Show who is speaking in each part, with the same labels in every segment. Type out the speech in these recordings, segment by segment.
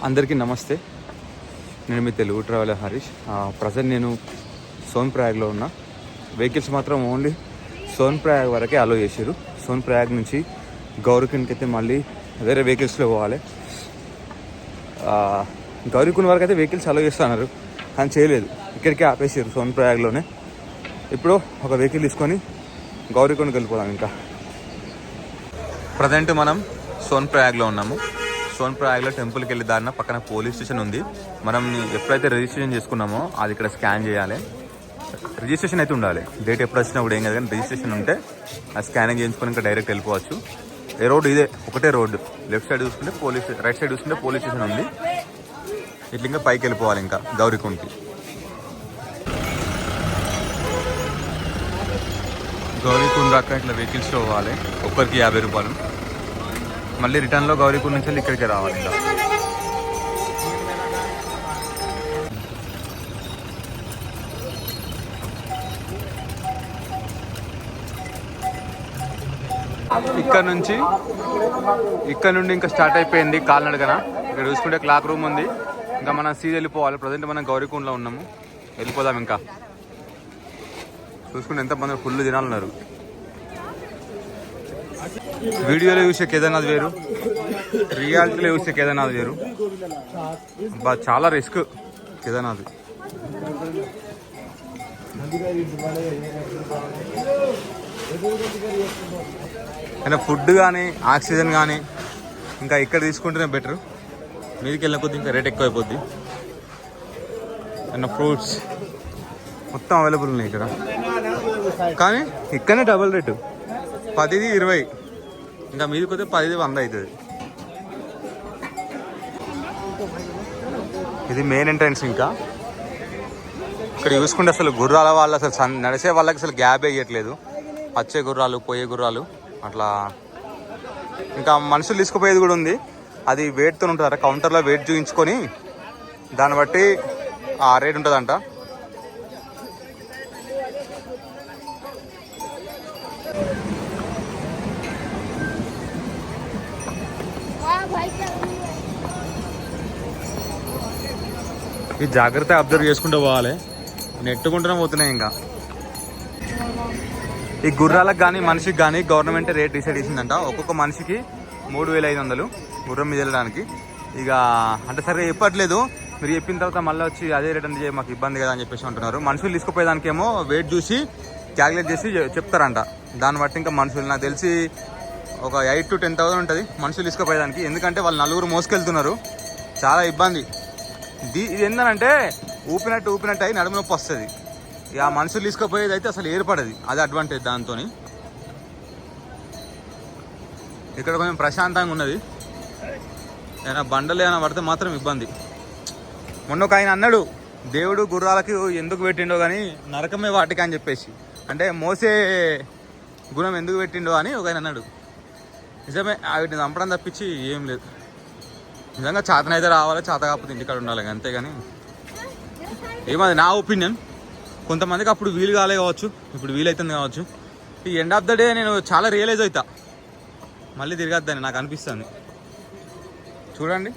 Speaker 1: అందరికీ నమస్తే. నేను మీ తెలుగు ట్రావెలర్ హరీష్. ప్రజెంట్ నేను సోన్ప్రయాగ్లో ఉన్నా. వెహికల్స్ మాత్రం ఓన్లీ సోన్ప్రయాగ్ వరకే అలో చేసారు. సోన్ప్రయాగ్ నుంచి గౌరీకుండ్కి అయితే మళ్ళీ వేరే వెహికల్స్లో పోవాలి. గౌరీకుండ్ వరకు అయితే వెహికల్స్ అలో చేస్తున్నారు, కానీ చేయలేదు. ఇక్కడికే ఆపేసారు సోన్ప్రయాగ్లోనే. ఇప్పుడు ఒక వెహికల్ తీసుకొని గౌరీకుండ్కి వెళ్ళిపోదాం. ఇంకా ప్రజెంట్ మనం సోన్ప్రయాగ్లో ఉన్నాము. సోన్ప్రయాగ్లో టెంపుల్కి వెళ్ళి దారిన పక్కన పోలీస్ స్టేషన్ ఉంది. మనం ఎప్పుడైతే రిజిస్ట్రేషన్ చేసుకున్నామో అది ఇక్కడ స్కాన్ చేయాలి. రిజిస్ట్రేషన్ అయితే ఉండాలి. డేట్ ఎప్పుడు వచ్చినా కూడా ఏం కాదు, కానీ రిజిస్ట్రేషన్ ఉంటే ఆ స్కానింగ్ చేయించుకొని ఇంకా డైరెక్ట్ వెళ్ళిపోవచ్చు. ఏ రోడ్డు ఇదే, ఒకటే రోడ్డు. లెఫ్ట్ సైడ్ చూసుకుంటే పోలీస్, రైట్ సైడ్ చూసుకుంటే పోలీస్ స్టేషన్ ఉంది. ఇట్లా ఇంకా పైకి వెళ్ళిపోవాలి ఇంకా గౌరీకుండ్కి. గౌరీకుండ్ దాకా ఇట్లా వెహికల్స్లో పోవాలి. ఒక్కరికి 50 రూపాయలు. మళ్ళీ రిటర్న్లో గౌరీకుండ్ నుంచి వెళ్ళి ఇక్కడికి రావాలి. ఇంకా ఇక్కడ నుండి ఇంకా స్టార్ట్ అయిపోయింది కాలినడకన. ఇక్కడ చూసుకుంటే క్లాక్ రూమ్ ఉంది. ఇంకా మనం సీదా వెళ్ళిపోవాలి. ప్రజెంట్ మనం గౌరీకుండ్లో ఉన్నాము. వెళ్ళిపోదాం. ఇంకా చూసుకుంటే ఎంతమంది ఫుల్ జనాలు ఉన్నారు. వీడియోలో చూసే కేదార్నాథ్ వేరు, రియాలిటీలో చూసే కేదార్నాథ్ వేరు. చాలా రిస్క్ కేదార్నాథ్. అయినా ఫుడ్ కానీ ఆక్సిజన్ కానీ ఇంకా ఇక్కడ తీసుకుంటేనే బెటర్. మీదికి వెళ్ళిన కొద్ది ఇంకా రేట్ ఎక్కువ అయిపోద్ది. అయినా ఫ్రూట్స్ మొత్తం అవైలబుల్ ఉన్నాయి ఇక్కడ. కానీ ఇక్కడనే డబల్ రేటు, 10ది 20. ఇంకా మీదికి వస్తే 10ది 100 అవుతుంది. ఇది మెయిన్ ఎంట్రన్స్. ఇంకా ఇక్కడ చూసుకుంటే అసలు గుర్రాల వాళ్ళు అసలు నడిచే వాళ్ళకి అసలు గ్యాప్ వేయట్లేదు. వచ్చే గుర్రాలు పోయే గుర్రాలు అట్లా. ఇంకా మనుషులు తీసుకుపోయేది కూడా ఉంది. అది వెయిట్తో ఉంటుందట. కౌంటర్లో వెయిట్ చూపించుకొని దాన్ని బట్టి ఆ రేట్ ఉంటుందంట. ఈ జాగ్రత్త అబ్జర్వ్ చేసుకుంటూ పోవాలి. నెట్టుకుంటూనే పోతున్నాయి. ఇంకా ఈ గుర్రాలకు కానీ మనిషికి కానీ గవర్నమెంట్ రేట్ డిసైడ్ చేసిందంట. ఒక్కొక్క మనిషికి 3500 గుర్రం మీద వెళ్ళడానికి. ఇక అంటే సరే చెప్పట్లేదు. మీరు చెప్పిన తర్వాత మళ్ళీ వచ్చి అదే రేట్ అంటే మాకు ఇబ్బంది కదా అని చెప్పేసి అంటున్నారు. మనుషులు తీసుకుపోయేదానికేమో వెయిట్ చూసి క్యాలిక్యులేట్ చేసి చెప్తారంట. దాన్ని బట్టి ఇంకా మనుషులు నాకు తెలిసి ఒక 8,000 to 10,000 ఉంటుంది మనుషులు తీసుకుపోయేదానికి. ఎందుకంటే వాళ్ళు 4 మోసుకెళ్తున్నారు. చాలా ఇబ్బంది. ఇది ఏంటంటే ఊపినట్టు అయి నడుము నొప్పి వస్తుంది. ఇక మనుషులు తీసుకుపోయేది అయితే అసలు ఏర్పడది. అది అడ్వాంటేజ్ దాంతో. ఇక్కడ కొంచెం ప్రశాంతంగా ఉన్నది. ఏమైనా బండలు ఏమైనా పడితే మాత్రం ఇబ్బంది. మొన్న ఒక ఆయన అన్నాడు, దేవుడు గుర్రాలకి ఎందుకు పెట్టిండో కానీ నరకమే వాటికి అని చెప్పేసి. అంటే మోసే గుణం ఎందుకు పెట్టిండో అని ఒక ఆయన అన్నాడు. నిజమే, వీటిని చంపడం తప్పించి ఏం లేదు. నిజంగా చేతనైతే రావాలి, చేత కాకపోతే ఇంటికాడ ఉండాలి. అంతేగాని ఏమది నా ఒపీనియన్. కొంతమందికి అప్పుడు వీలు కాలే కావచ్చు, ఇప్పుడు వీలైతుంది కావచ్చు. ఈ ఎండ్ ఆఫ్ ద డే నేను చాలా రియలైజ్ అవుతా, మళ్ళీ తిరగద్దని నాకు అనిపిస్తుంది. చూడండి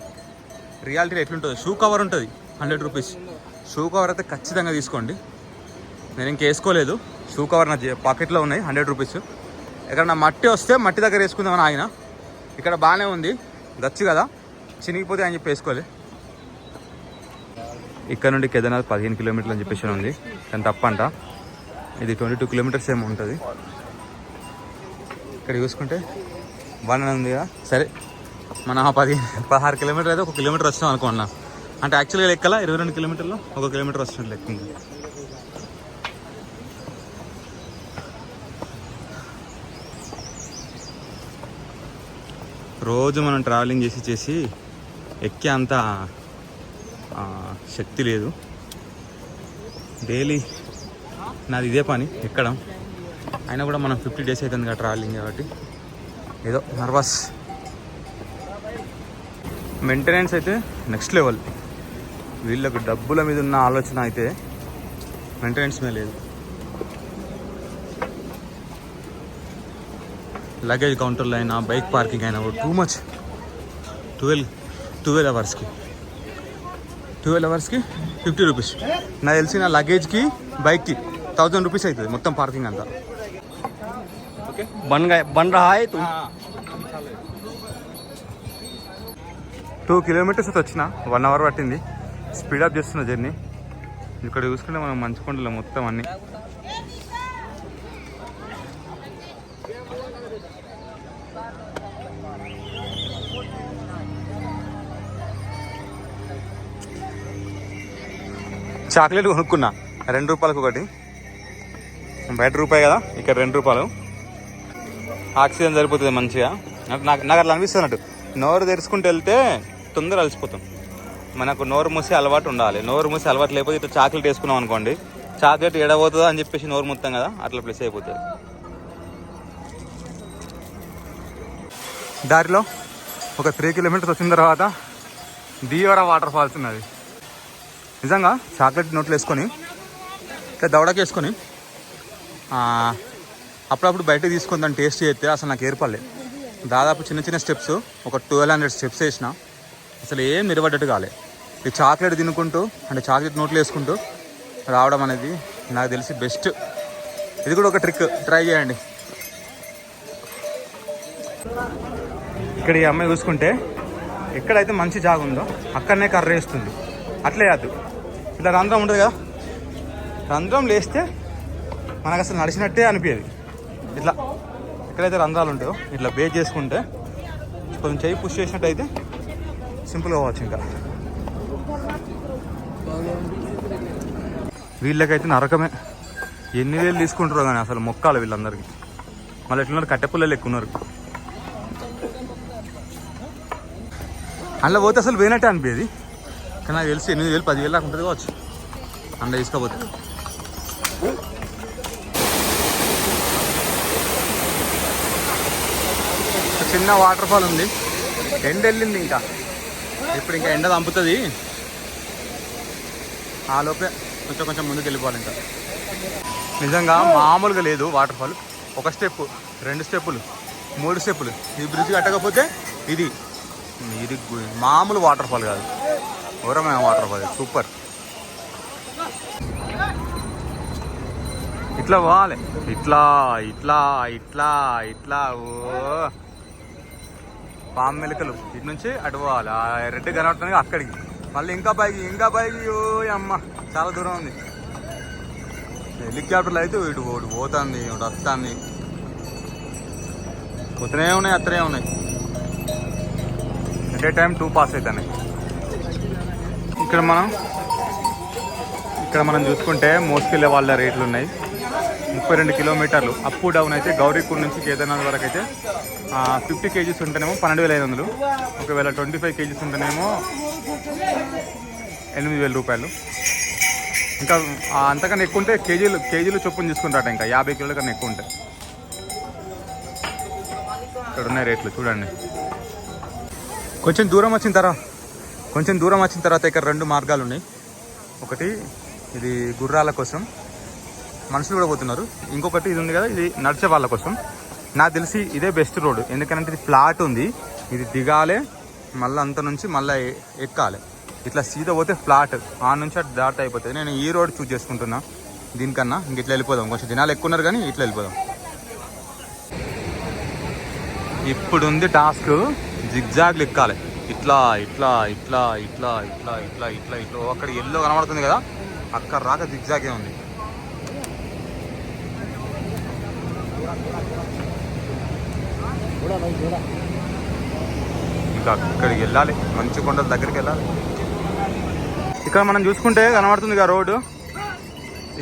Speaker 1: రియాలిటీ ఎట్లుంటుంది. షూ కవర్ ఉంటుంది 100 రూపీస్. షూ కవర్ అయితే ఖచ్చితంగా తీసుకోండి. నేను ఇంక వేసుకోలేదు. షూ కవర్ నా పాకెట్లో ఉన్నాయి 100 రూపీస్. ఎక్కడన్నా మట్టి వస్తే మట్టి దగ్గర వేసుకుందామని ఆయన. ఇక్కడ బాగానే ఉంది, గచ్చు కదా, చినిగిపోతే అని చెప్పి వేసుకోలే. ఇక్కడ నుండి కేదార్నాథ్ 15 కిలోమీటర్లు అని చెప్పేసి ఉంది, కానీ తప్పంట. ఇది 22 కిలోమీటర్స్ ఏమో ఉంటుంది. ఇక్కడ చూసుకుంటే 1 ఉంది కదా. సరే మనం 16 కిలోమీటర్ అయితే 1 కిలోమీటర్ వస్తాం అనుకున్నా. అంటే యాక్చువల్గా లెక్కల 22 కిలోమీటర్లో 1 కిలోమీటర్ వస్తుంది లెక్క. రోజు మనం ట్రావెలింగ్ చేసి ఎక్కే అంత శక్తి లేదు. డైలీ నాది ఇదే పని ఎక్కడం. అయినా కూడా మనం 50 days అవుతుంది కదా ట్రావెలింగ్, కాబట్టి ఏదో నర్వస్. మెయింటెనెన్స్ అయితే నెక్స్ట్ లెవెల్. వీళ్ళకు డబ్బుల మీద ఉన్న ఆలోచన అయితే మెయింటెనెన్స్ మీద లేదు. లగేజ్ కౌంటర్లో అయినా బైక్ పార్కింగ్ అయినా టూ మచ్. 12 అవర్స్కి 12 అవర్స్కి 50 రూపీస్. నాకు తెలిసి నా లగేజ్కి బైక్కి 1000 రూపీస్ అవుతుంది మొత్తం పార్కింగ్ అంతా. ఓకే
Speaker 2: बन रहा है
Speaker 1: 2 కిలోమీటర్స్ అయితే వచ్చిన 1 అవర్ పట్టింది. స్పీడప్ చేస్తున్న జర్నీ. ఇక్కడ చూసుకుంటే మనం మంచు కొండలో మొత్తం అన్నీ. చాక్లెట్ కొనుక్కున్నా 2 రూపాయలకు ఒకటి. బయట రూపాయి కదా, ఇక్కడ 2 రూపాయలు. ఆక్సిజన్ సరిపోతుంది మంచిగా. నాకు అట్లా అనిపిస్తుంది అన్నట్టు. నోరు తెరుచుకుంటూ వెళ్తే తొందర అలసిపోతాం. మనకు నోరు మూసే అలవాటు ఉండాలి. నోరు మూసే అలవాటు లేకపోతే ఇట్లా చాక్లెట్ వేసుకున్నాం అనుకోండి, చాక్లెట్ ఎడబోతుందా అని చెప్పేసి నోరు మొత్తం కదా అట్లా ప్లస్ అయిపోతుంది. దారిలో ఒక 3 కిలోమీటర్స్ వచ్చిన తర్వాత దీవర వాటర్ ఫాల్స్ ఉన్నది. నిజంగా చాక్లెట్ నోట్లు వేసుకొని ఇట్లా దవడకి వేసుకొని అప్పుడప్పుడు బయటకు తీసుకొని దాన్ని టేస్ట్ చేస్తే అసలు నాకు ఏర్పడలేదు. దాదాపు చిన్న చిన్న స్టెప్స్ ఒక 1200 స్టెప్స్ వేసిన అసలు ఏం నిలబడ్డట్టు కాలే. ఈ చాక్లెట్ తినుకుంటూ అంటే చాక్లెట్ నోట్లు వేసుకుంటూ రావడం అనేది నాకు తెలిసి బెస్ట్. ఇది కూడా ఒక ట్రిక్, ట్రై చేయండి. ఇక్కడ ఈ అమ్మాయి చూసుకుంటే ఎక్కడైతే మంచి జాగ ఉందో అక్కడనే కర్ర వేస్తుంది. అట్లే వేయద్దు. ఇట్లా రంధ్రం ఉంటుంది కదా, రంధ్రం లేస్తే మనకు అసలు నడిచినట్టే అనిపించేది. ఇట్లా ఎక్కడైతే రంధ్రాలు ఉంటాయో ఇట్లా బేక్ చేసుకుంటే కొంచెం చెయ్యి పుష్ చేసినట్టు అయితే సింపుల్గా పోవచ్చు. ఇంకా వీళ్ళకైతే నరకమే. ఎన్ని వేలు తీసుకుంటారో కానీ అసలు మొక్కాలి వీళ్ళందరికీ. మళ్ళీ ఎట్లున్నారు, కట్టెపుల్లలు ఎక్కున్నారు. అందులో పోతే అసలు పోయినట్టే అనిపించేది. కానీ నాకు తెలిసి 8000 10,000 దాకా ఉంటుంది కావచ్చు అందులో తీసుకోపోతే. చిన్న వాటర్ ఫాల్ ఉంది. ఎండ వెళ్ళింది, ఇంకా ఇప్పుడు ఇంకా ఎండ తంపుతుంది. ఆ లోపే కొంచెం ముందుకు వెళ్ళిపోవాలి. ఇంకా నిజంగా మామూలుగా లేదు వాటర్ ఫాల్. 1 స్టెప్ 2 స్టెప్పులు 3 స్టెప్పులు. ఈ బ్రిడ్జ్ కట్టకపోతే ఇది మామూలు వాటర్ ఫాల్ కాదు, ఘోరమైన వాటర్ ఫాల్. సూపర్. ఇట్లా పోవాలి, ఇట్లా ఇట్లా ఇట్లా ఇట్లా. ఓ పాము మెలకలు ఇటు నుంచి అటు పోవాలి. ఆ రెడ్ కనబడుతుంది అక్కడికి, మళ్ళీ ఇంకా పైకి ఓ అమ్మ చాలా దూరం ఉంది. హెలికాప్టర్లు అయితే ఇటు పోతుంది, ఇటు వస్తుంది. పోతూనే ఉన్నాయి, అత్తనే ఉన్నాయి. ఎట్ ఏ టైం 2 పాస్ అవుతున్నాయి. ఇక్కడ మనం చూసుకుంటే మోసుకెళ్ళే వాళ్ళ రేట్లు ఉన్నాయి. 32 కిలోమీటర్లు అప్ డౌన్ అయితే గౌరీపూర్ నుంచి కేదార్నాథ్ వరకు అయితే 50 కేజీస్ ఉంటేనేమో 12,500. ఒకవేళ 25 కేజీస్ ఉంటేనేమో 8,000 రూపాయలు. ఇంకా అంతకన్నా ఎక్కువ ఉంటే కేజీలు చొప్పున తీసుకుంటారట. ఇంకా 50 కిలోల కన్నా ఎక్కువ ఉంటాయి. ఇక్కడ ఉన్నాయి రేట్లు చూడండి. కొంచెం దూరం వచ్చిన తర్వాత ఇక్కడ 2 మార్గాలు ఉన్నాయి. ఒకటి ఇది గుర్రాల కోసం, మనుషులు కూడా పోతున్నారు. ఇంకొకటి ఇది ఉంది కదా, ఇది నడిచే వాళ్ళ కోసం. నాకు తెలిసి ఇదే బెస్ట్ రోడ్. ఎందుకంటే ఇది ఫ్లాట్ ఉంది, ఇది దిగాలే మళ్ళీ అంత నుంచి మళ్ళీ ఎక్కాలి. ఇట్లా సీదా పోతే ఫ్లాట్, ఆ నుంచి అటు దాటి అయిపోతుంది. నేను ఈ రోడ్ చూస్ చేసుకుంటున్నా దీనికన్నా. ఇంక ఇట్లా వెళ్ళిపోదాం. కొంచెం దినాలు ఎక్కువ ఉన్నారు కానీ ఇట్లా వెళ్ళిపోదాం. ఇప్పుడు ఉంది టాస్క్, జిగ్జాగ్లు ఎక్కాలి. ఇట్లా ఇట్లా ఇట్లా ఇట్లా ఇట్లా ఇట్లా ఇట్లా ఇట్లా. అక్కడ ఎల్లో కనబడుతుంది కదా, అక్కడ రాక జిగ్జాగే ఉంది. ఇంకా అక్కడికి వెళ్ళాలి, మంచి కొండల దగ్గరికి వెళ్ళాలి. ఇక్కడ మనం చూసుకుంటే కనబడుతుంది కదా రోడ్డు.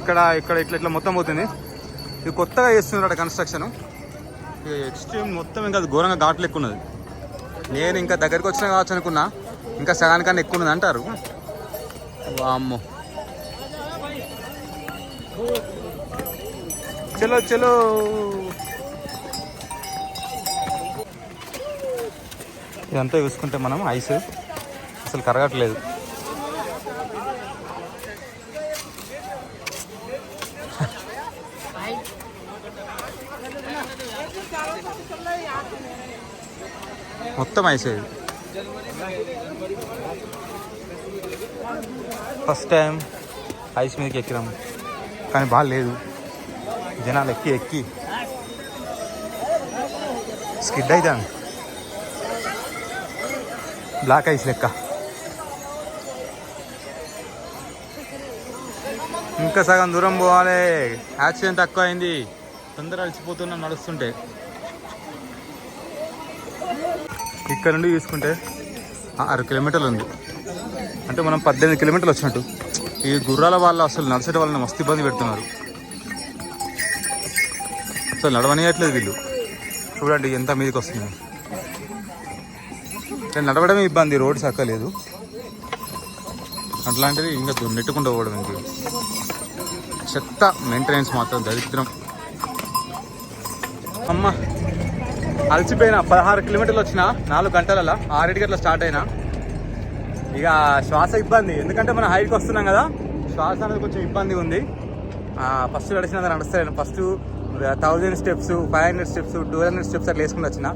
Speaker 1: ఇక్కడ ఇట్లా మొత్తం పోతుంది. ఇది కొత్తగా చేస్తున్నారు కన్స్ట్రక్షన్. ఎక్స్ట్రీమ్ మొత్తం ఇంకా ఘోరంగా ఘాట్లు ఎక్కువ ఉన్నది. నేను ఇంకా దగ్గరికి వచ్చినా కావచ్చు అనుకున్నా, ఇంకా సగానికన్నా ఎక్కువ ఉన్నది అంటారు. వామ్మో, చలో ఇదంతా చూసుకుంటే మనం ఐస్ అసలు కరగట్లేదు. మొత్తం ఐస్ ఇది. ఫస్ట్ టైం ఐస్ మీదకి ఎక్కినాం, కానీ బాగా లేదు. జనాలు ఎక్కి ఎక్కి స్కిడ్ అవుతాను. బ్లాక్ ఐస్ లెక్క. ఇంకా సగం దూరం పోవాలి. యాక్సిడెంట్ తక్కువ అయింది, తొందర అలసిపోతున్నాం నడుస్తుంటే. ఇక్కడ నుండి చూసుకుంటే 6 కిలోమీటర్లు ఉంది, అంటే మనం 18 కిలోమీటర్లు వచ్చినట్టు. ఈ గుర్రాల వాళ్ళు అసలు నడిచేట వాళ్ళని మస్తు ఇబ్బంది పెడుతున్నారు. అసలు నడవనియట్లేదు వీళ్ళు. చూడండి ఎంత మీదకి వస్తుంది. నడవడమే ఇబ్బంది, రోడ్డు చక్కలేదు. అట్లాంటిది ఇంకా నెట్టుకుంటూ పోవడం. ఇంక చెత్త మెయింటెనెన్స్ మాత్రం దరిద్రం. అమ్మ అలసిపోయినా. 16 కిలోమీటర్లు వచ్చిన 4 గంటలలో. 6 గంటల స్టార్ట్ అయినా. ఇక శ్వాస ఇబ్బంది, ఎందుకంటే మనం హైట్కి వస్తున్నాం కదా. శ్వాస అనేది కొంచెం ఇబ్బంది ఉంది. ఫస్ట్ నడిచిన నడుస్తాను. ఫస్ట్ 1000 స్టెప్స్, 500 స్టెప్స్, 200 స్టెప్స్ అట్లా వేసుకుని వచ్చిన.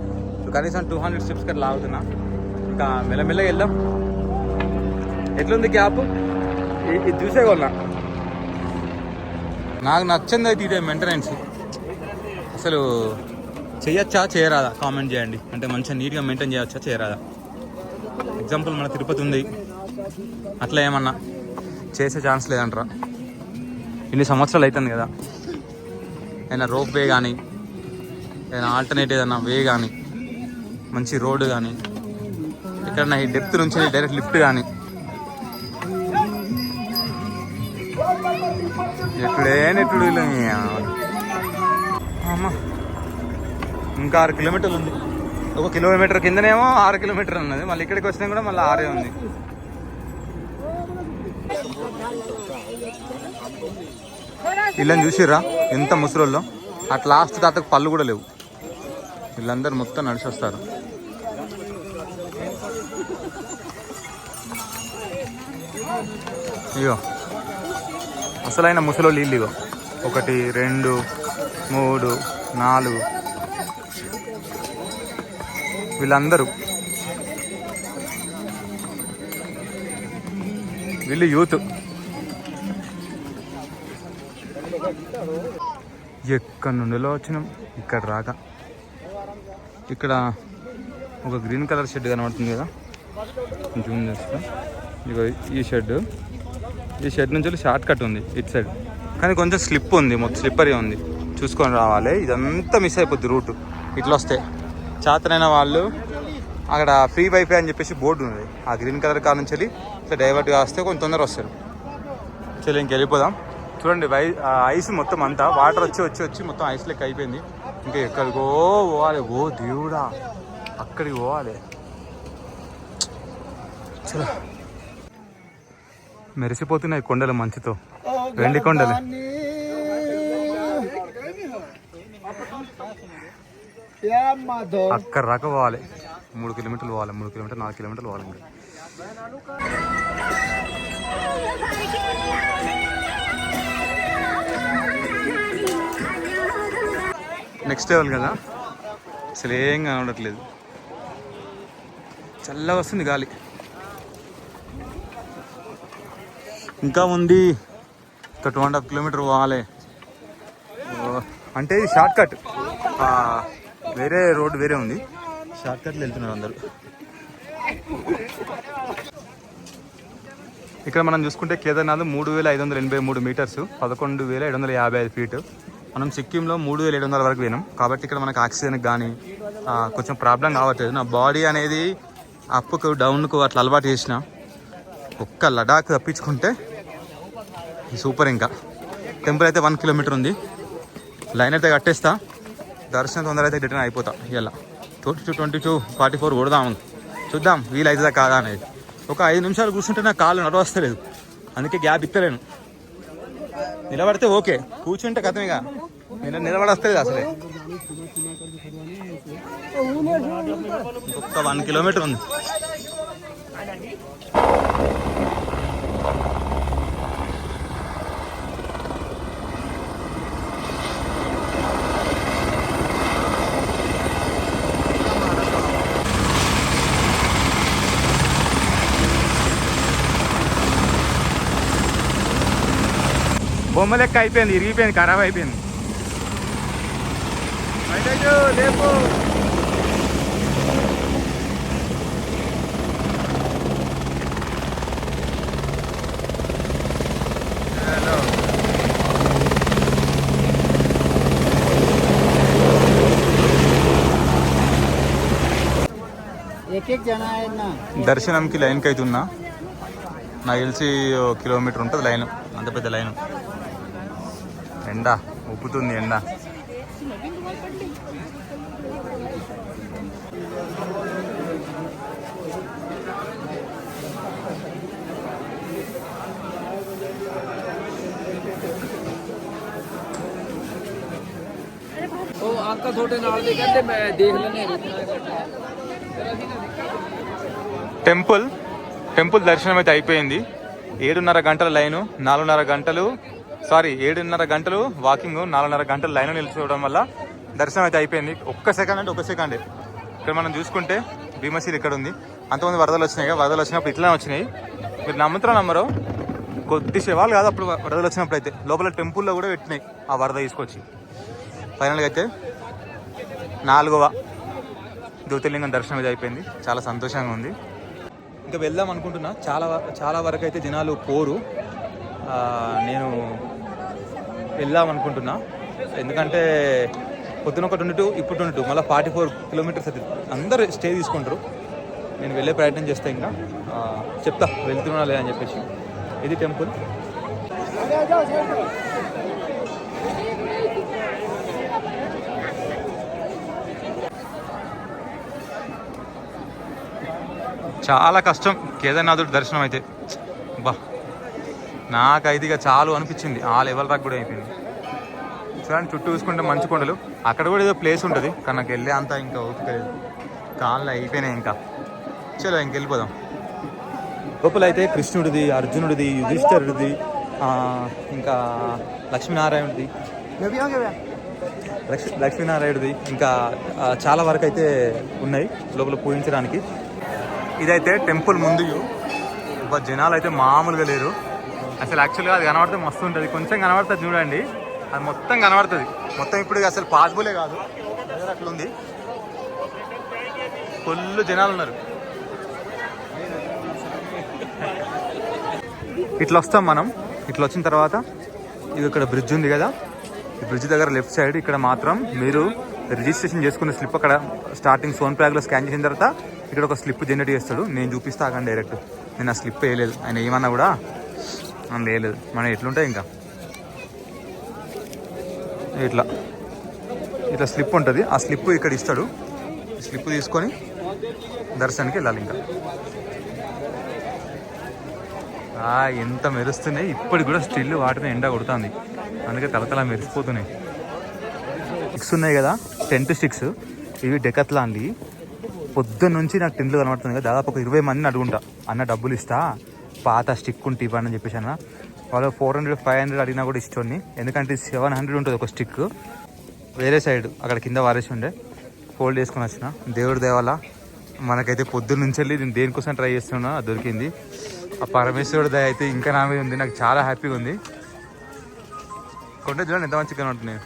Speaker 1: కనీసం 200 స్టెప్స్ అట్లా లాగుతున్నా. ఇంకా మెల్లమెల్లగా వెళ్దాం. ఎట్లుంది గ్యాప్ ఇది చూసే కొన్నా. నాకు నచ్చింది అయితే ఇదే మెయింటెనెన్స్. అసలు చేయొచ్చా చేయరాదా కామెంట్ చేయండి. అంటే మంచిగా నీట్గా మెయింటైన్ చేయొచ్చా చేయరాదా. ఎగ్జాంపుల్ మన తిరుపతి ఉంది, అట్లా ఏమన్నా చేసే ఛాన్స్ లేదంటారా? ఇన్ని సంవత్సరాలు అవుతుంది కదా. ఏదైనా రోప్ వే కానీ, ఏదైనా ఆల్టర్నేట్ ఏదైనా వే కానీ, మంచి రోడ్డు కానీ, ఎక్కడన్నా ఈ డెప్త్ నుంచి డైరెక్ట్ లిఫ్ట్ కానీ. ఎప్పుడేనెప్పుడు అమ్మ ఇంకా 6 కిలోమీటర్లు ఉంది. 1 కిలోమీటర్ కిందనేమో 6 కిలోమీటర్లు ఉన్నది. మళ్ళీ ఇక్కడికి వచ్చినా కూడా మళ్ళీ 6 ఉంది. వీళ్ళని చూసిర్రా ఎంత ముసలోళ్ళు. అట్ లాస్ట్ తాతకు పళ్ళు కూడా లేవు. వీళ్ళందరూ మొత్తం నడిచి వస్తారు. ఇగో అసలైన ముసలోళ్ళు వీళ్ళు. ఇగో 1 2 3 4 వీళ్ళందరూ. వీళ్ళు యూత్. ఎక్కడి నుండిలో వచ్చినాం ఇక్కడ రాక. ఇక్కడ ఒక గ్రీన్ కలర్ షెడ్ కనబడుతుంది కదా, జూమ్ చేస్తా. ఇగో ఈ షెడ్. ఈ షెడ్ నుంచి షార్ట్ కట్ ఉంది ఇటు సైడ్, కానీ కొంచెం స్లిప్ ఉంది, మొత్తం స్లిప్పరీ ఉంది. చూసుకొని రావాలి. ఇదంతా మిస్ అయిపోద్ది రూట్. ఇట్లా వస్తే చేతనైన వాళ్ళు అక్కడ ఫ్రీ వైఫై అని చెప్పేసి బోర్డు ఉంది. ఆ గ్రీన్ కలర్ కార్ నుంచి వెళ్ళి ఇట్లా డైవర్ట్గా వస్తే కొంచెం తొందర వస్తారు. చలో ఇంక వెళ్ళిపోదాం. చూడండి ఐస్ మొత్తం అంతా వాటర్ వచ్చి వచ్చి వచ్చి మొత్తం ఐస్ లెక్క అయిపోయింది. ఇంకా ఎక్కడికో పోవాలి. ఓ దేవుడా, అక్కడికి పోవాలి. చలో మెరిసిపోతున్నాయి కొండలు మంచుతో, వెండి కొండలు. అక్కడ రాక పోవాలి. 3 కిలోమీటర్లు పోవాలి. 3 కిలోమీటర్ 4 కిలోమీటర్లు పోవాలి. ఇంకా నెక్స్ట్ లెవెల్ కదా. అసలు ఏం కనబడట్లేదు. చల్లగా వస్తుంది గాలి. ఇంకా ఉంది. ఇంకా 2.5 కిలోమీటర్ పోవాలి. అంటే ఇది షార్ట్ కట్. వేరే రోడ్ వేరే ఉంది, షార్ట్ కట్లు వెళ్తున్నారు అందరూ. ఇక్కడ మనం చూసుకుంటే కేదార్నాథ్ 3583 మీటర్స్, 11,755 ఫీట్. మనం సిక్కింలో 3,700 వరకు పోయినాం. కాబట్టి ఇక్కడ మనకు ఆక్సిజన్కి కానీ కొంచెం ప్రాబ్లం కావట్లేదు. నా బాడీ అనేది అప్కు డౌన్కు అట్లా అలవాటు చేసిన. ఒక్క లడాక్ తప్పించుకుంటే సూపర్. ఇంకా టెంపుల్ అయితే 1 కిలోమీటర్ ఉంది. లైన్ అయితే కట్టేస్తా. దర్శనం తొందర అయితే రిటర్న్ అయిపోతా. ఇలా 22:44 కొడదాం. చూద్దాం వీలవుతుందా కాదా అనేది. ఒక 5 నిమిషాలు కూర్చుంటే నా కాళ్ళు నడవస్తలేదు, అందుకే గ్యాప్ ఇస్తలేను. నిలబడితే ఓకే, కూర్చుంటే కథమేగా. నిలబడస్తలేదు అసలే. ఇంకొక 1 కిలోమీటర్ ఉంది. బొమ్మ లెక్క అయిపోయింది, ఇరిగిపోయింది, ఖరాబ్ అయిపోయింది. లేపు దర్శనంకి లైన్కి అవుతున్నా. నాకు తెలిసి కిలోమీటర్ ఉంటుంది లైన్, అంత పెద్ద లైన్. ఎండ ఉప్పుతుంది ఎండ. టెంపుల్ దర్శనం అయితే అయిపోయింది. 7:30 గంటల లైను, 4:30 గంటలు 7:30 గంటలు వాకింగ్, 4:30 గంటలు లైన్ నిలిచిపోవడం వల్ల దర్శనం అయితే అయిపోయింది. ఒక్క సెకండే. ఇక్కడ మనం చూసుకుంటే భీమశీల్ ఇక్కడ ఉంది. అంతమంది వరదలు వచ్చినాయి కదా, వరదలు వచ్చినప్పుడు ఇట్లా వచ్చినాయి. మీరు నమ్మరు, కొద్ది శవాలు కాదు అప్పుడు వరదలు వచ్చినప్పుడు అయితే. లోపల టెంపుల్లో కూడా పెట్టినాయి ఆ వరద తీసుకొచ్చి. ఫైనల్గా అయితే 4వ జ్యోతిర్లింగం దర్శనం అయితే అయిపోయింది. చాలా సంతోషంగా ఉంది. ఇంకా వెళ్దాం అనుకుంటున్నా. చాలా వరకు అయితే జనాలు పోరు. నేను వెళ్దాం అనుకుంటున్నా, ఎందుకంటే పొద్దున ఒకటి 22 ఇప్పుడు 22 మళ్ళీ 44 కిలోమీటర్స్ అది. అందరూ స్టే తీసుకుంటారు. నేను వెళ్ళే ప్రయత్నం చేస్తా. ఇంకా చెప్తా వెళ్తున్నా లేదని చెప్పేసి. ఇది టెంపుల్. చాలా కష్టం కేదార్నాథుడి దర్శనం అయితే. బా నాకైతే ఇక చాలు అనిపించింది. ఆ లెవెల్ దాకా కూడా అయిపోయింది. చూడండి చుట్టూ చూసుకుంటే మంచు కొండలు. అక్కడ కూడా ఏదో ప్లేస్ ఉంటుంది, కానీ నాకు వెళ్ళే అంతా ఇంకా ఓపిక లేదు. కాళ్ళు అయిపోయినాయి. ఇంకా చలో ఇంకెళ్ళిపోదాం. లోపల అయితే కృష్ణుడిది, అర్జునుడిది, యుధిష్ఠరుడిది, ఇంకా లక్ష్మీనారాయణుడిది ఇంకా చాలా వరకు అయితే ఉన్నాయి లోపల పూజించడానికి. ఇదైతే టెంపుల్ ముందు. జనాలు అయితే మామూలుగా లేరు అసలు. యాక్చువల్గా అది కనబడితే మస్తు ఉంటుంది. కొంచెం కనబడుతుంది చూడండి, అది మొత్తం కనబడుతుంది. మొత్తం ఇప్పుడు అసలు పాసిబులే కాదు, అట్లుంది. ఫుల్ జనాలు ఉన్నారు. ఇట్లా వస్తాం మనం. ఇట్లా వచ్చిన తర్వాత ఇది ఇక్కడ బ్రిడ్జ్ ఉంది కదా, ఈ బ్రిడ్జ్ దగ్గర లెఫ్ట్ సైడ్ ఇక్కడ మాత్రం మీరు రిజిస్ట్రేషన్ చేసుకునే స్లిప్ అక్కడ స్టార్టింగ్ సోన్ప్రాగ్లో స్కాన్ చేసిన తర్వాత ఇక్కడ ఒక స్లిప్ జనరేట్ చేస్తాడు. నేను చూపిస్తా కానీ డైరెక్ట్. నేను ఆ స్లిప్ వేయలేదు, ఆయన ఏమన్నా కూడా వేయలేదు. మనం ఎట్లుంటాయి ఇంకా ఇట్లా స్లిప్ ఉంటుంది. ఆ స్లిప్ ఇక్కడ ఇస్తాడు. స్లిప్ తీసుకొని దర్శనానికి వెళ్ళాలి. ఇంకా ఎంత మెరుస్తున్నాయి ఇప్పటికి కూడా. స్టిల్ వాటిని ఎండ కొడుతుంది, అందుకే తలతలా మెరిసిపోతున్నాయి. 6 ఉన్నాయి కదా, 10 to 6. ఇవి డెకత్లాన్లు. పొద్దున్న నుంచి నాకు టెంట్లు కనబడుతుంది కదా, దాదాపు ఒక 20 మందిని అడుగుంటా. అన్న డబ్బులు ఇస్తా, పాత స్టిక్ ఉంటే ఇవ్వండి అని చెప్పేసి అన్న. వాళ్ళు 400-500 అడిగినా కూడా ఇష్టోని, ఎందుకంటే 700 ఉంటుంది ఒక స్టిక్. వేరే సైడ్ అక్కడ కింద వారేసి ఉండే ఫోల్డ్ చేసుకొని వచ్చిన. దేవుడి దేవాల మనకైతే పొద్దున్న నుంచి వెళ్ళి నేను దేనికోసం ట్రై చేస్తున్నా, అది దొరికింది. ఆ పరమేశ్వరుడి దయ అయితే ఇంకా నా మీద ఉంది. నాకు చాలా హ్యాపీగా ఉంది. కొంటే చూడండి ఎంత మంచిగా ఉంటున్నాయి.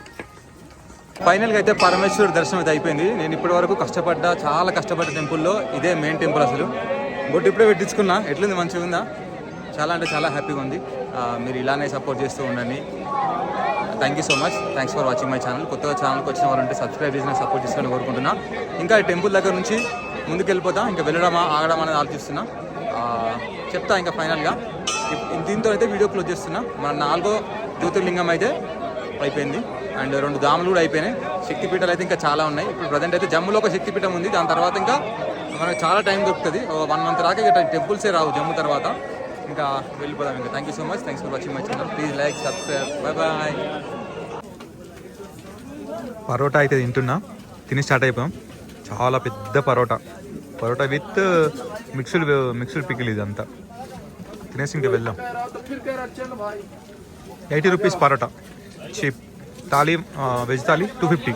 Speaker 1: ఫైనల్గా అయితే పరమేశ్వరుడి దర్శనం అయితే అయిపోయింది. నేను ఇప్పటి వరకు చాలా కష్టపడ్డ టెంపుల్లో ఇదే మెయిన్ టెంపుల్. అసలు బొట్టు ఇప్పుడే పెట్టించుకున్నా. ఎట్లుంది, మంచిగా ఉందా? చాలా అంటే చాలా హ్యాపీగా ఉంది. మీరు ఇలానే సపోర్ట్ చేస్తూ ఉండండి. Thank you so much. Thanks for watching my channel. కొత్తగా ఛానల్కి వచ్చిన వారంటే సబ్స్క్రైబ్ చేసి నాకు సపోర్ట్ చేస్తారని కోరుకుంటున్నా. ఇంకా టెంపుల్ దగ్గర నుంచి ముందుకు వెళ్ళిపోతా. ఇంకా వెళ్ళడమా ఆగడం అనేది ఆలోచిస్తున్నా. చెప్తా ఇంకా ఫైనల్గా. దీంతో అయితే వీడియో క్లోజ్ చేస్తున్నా. మన 4వ జ్యోతిర్లింగం అయితే అయిపోయింది. అండ్ 2 ధాములు కూడా అయిపోయినాయి. శక్తిపీఠాలు అయితే ఇంకా చాలా ఉన్నాయి. ఇప్పుడు ప్రజెంట్ అయితే జమ్ములో ఒక శక్తిపీఠం ఉంది. దాని తర్వాత ఇంకా మనకు చాలా టైం దొరుకుతుంది. 1 month దాకా ఇక టెంపుల్సే రావు జమ్ము తర్వాత. ఇంకా వెళ్ళిపోదాం. ఇంకా thank you so much. Thanks for watching my channel. Please like, subscribe. Bye. Paratha అయితే తింటున్నా. తిని స్టార్ట్ అయిపోయాం. చాలా పెద్ద పరోటా విత్ మిక్స్డ్ పికిల్. ఇదంతా తినేసి ఇంకా వెళ్దాం. 80 rupees paratha cheap. Thali veg thali 250.